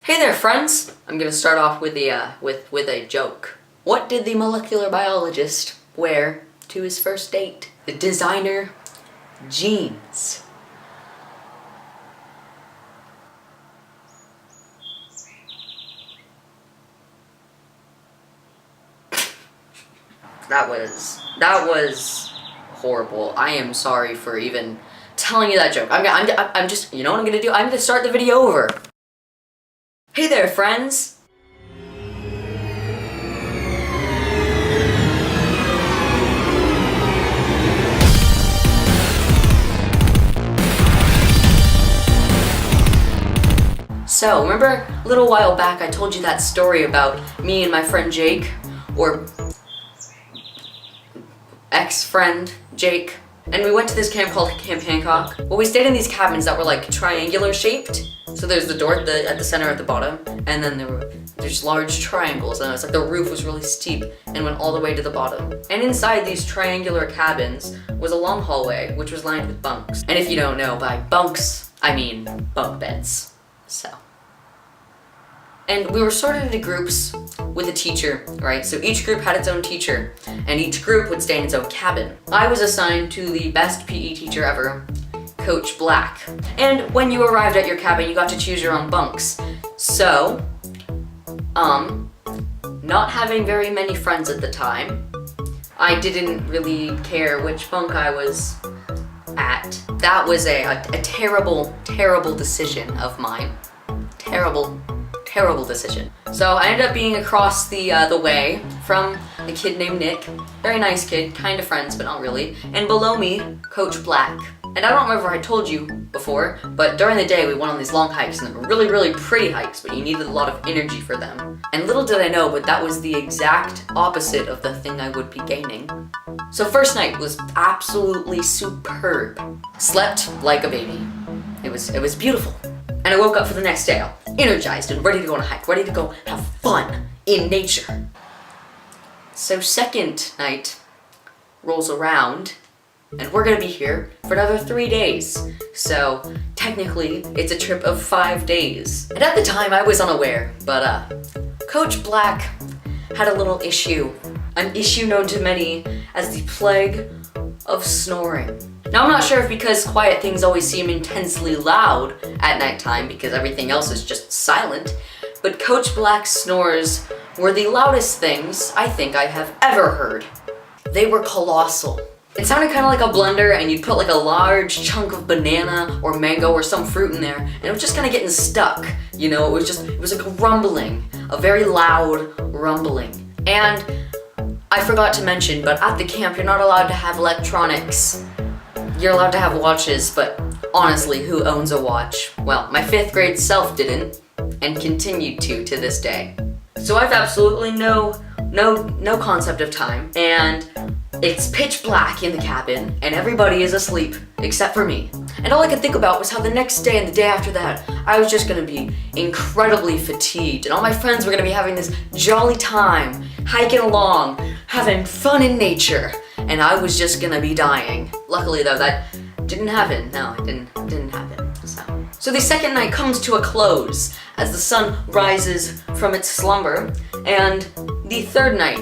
Hey there, friends! I'm gonna start off with a joke. What did the molecular biologist wear to his first date? The designer jeans. That was horrible. I am sorry for even telling you that joke. I'm just, you know what I'm gonna do? I'm gonna start the video over. Hey there, friends! So, remember a little while back I told you that story about me and my friend Jake, or ex-friend Jake, and we went to this camp called Camp Hancock. Well, we stayed in these cabins that were like triangular shaped. So there's the door at the center at the bottom, and then there's large triangles, and it's like the roof was really steep and went all the way to the bottom. And inside these triangular cabins was a long hallway, which was lined with bunks. And if you don't know, by bunks, I mean bunk beds. So. And we were sorted into groups with a teacher, right? So each group had its own teacher, and each group would stay in its own cabin. I was assigned to the best PE teacher ever, Coach Black. And when you arrived at your cabin, you got to choose your own bunks. So, not having very many friends at the time, I didn't really care which bunk I was at. That was a terrible, terrible decision of mine. Terrible decision. So I ended up being across the way from a kid named Nick. Very nice kid, kind of friends, but not really. And below me, Coach Black. And I don't remember if I told you before, but during the day we went on these long hikes, and they were really, really pretty hikes, but you needed a lot of energy for them. And little did I know, but that was the exact opposite of the thing I would be gaining. So first night was absolutely superb. Slept like a baby. It was beautiful. And I woke up for the next day, all energized and ready to go on a hike, ready to go have fun in nature. So second night rolls around, and we're gonna be here for another 3 days. So technically, it's a trip of 5 days. And at the time, I was unaware, but Coach Black had a little issue. An issue known to many as the plague of snoring. Now, I'm not sure if because quiet things always seem intensely loud at nighttime because everything else is just silent, but Coach Black's snores were the loudest things I think I have ever heard. They were colossal. It sounded kind of like a blender, and you'd put like a large chunk of banana or mango or some fruit in there, and it was just kind of getting stuck. You know, it was like a rumbling, a very loud rumbling. And I forgot to mention, but at the camp, you're not allowed to have electronics. You're allowed to have watches, but honestly, who owns a watch? Well, my 5th grade self didn't, and continued to this day. So I've absolutely no concept of time, and it's pitch black in the cabin, and everybody is asleep, except for me. And all I could think about was how the next day and the day after that, I was just gonna be incredibly fatigued, and all my friends were gonna be having this jolly time, hiking along, having fun in nature, and I was just gonna be dying. Luckily though, that didn't happen. No, it didn't happen. So the second night comes to a close as the sun rises from its slumber, and the third night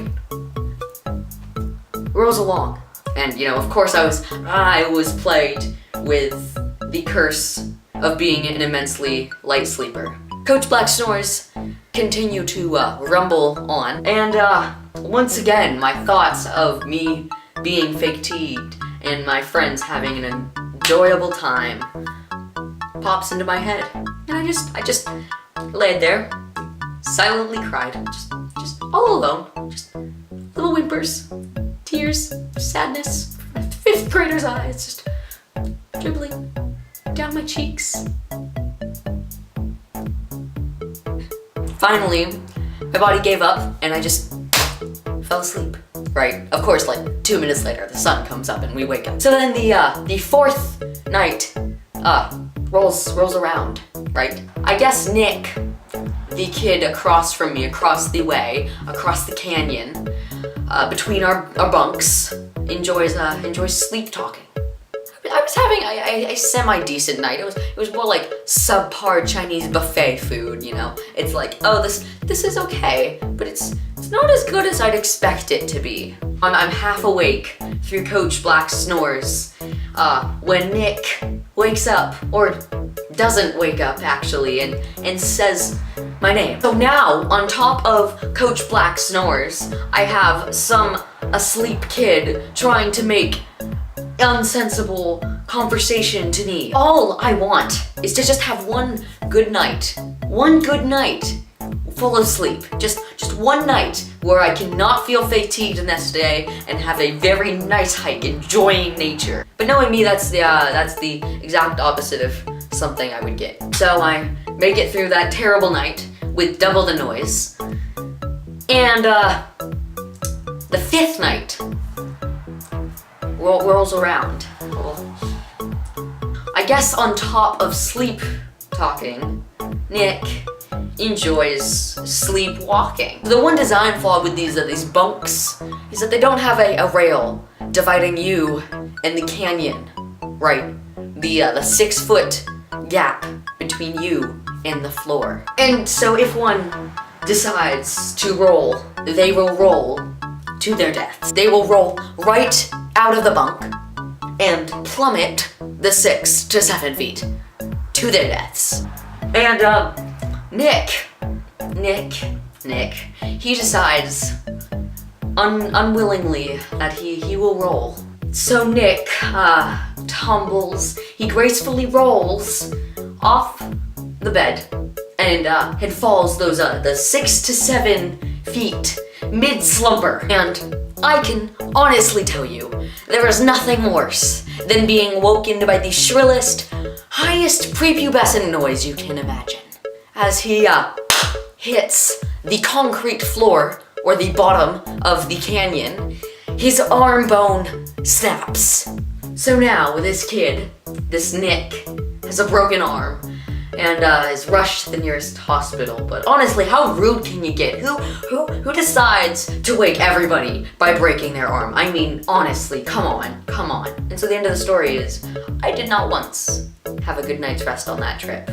rolls along. And you know, of course I was plagued with the curse of being an immensely light sleeper. Coach Black snores continue to rumble on, and once again my thoughts of me being fatigued and my friends having an enjoyable time pops into my head. And I just laid there, silently cried, just all alone, just little whimpers, tears, sadness, 5th grader's eyes just dribbling down my cheeks. Finally, my body gave up and I just fell asleep. Right, of course, like 2 minutes later, the sun comes up and we wake up. So then the 4th night rolls around, right? I guess Nick, the kid across from me, across the way, across the canyon, between our bunks, enjoys sleep talking. I was having a semi-decent night. It was more like subpar Chinese buffet food, you know? It's like, oh, this is okay, but it's not as good as I'd expect it to be. I'm half awake through Coach Black's snores when Nick wakes up, or doesn't wake up actually, and says my name. So now, on top of Coach Black's snores, I have some asleep kid trying to make unsensible conversation to me. All I want is to just have one good night full of sleep. Just one night where I cannot feel fatigued the next day and have a very nice hike, enjoying nature. But knowing me, that's the exact opposite of something I would get. So I make it through that terrible night with double the noise. And the fifth night rolls around. Well, I guess on top of sleep talking, Nick enjoys sleepwalking. The one design flaw with these bunks is that they don't have a rail dividing you and the canyon, right? The 6-foot gap between you and the floor. And so if one decides to roll, they will roll to their deaths. They will roll right out of the bunk and plummet the 6 to 7 feet to their deaths. And Nick, he decides unwillingly that he will roll. So Nick tumbles, he gracefully rolls off the bed and falls those the 6 to 7 feet mid-slumber. And I can honestly tell you, there is nothing worse than being woken by the shrillest, highest prepubescent noise you can imagine. As he hits the concrete floor, or the bottom of the canyon, his arm bone snaps. So now, this kid, this Nick, has a broken arm and is rushed to the nearest hospital. But honestly, how rude can you get? Who decides to wake everybody by breaking their arm? I mean, honestly, come on. And so the end of the story is, I did not once have a good night's rest on that trip.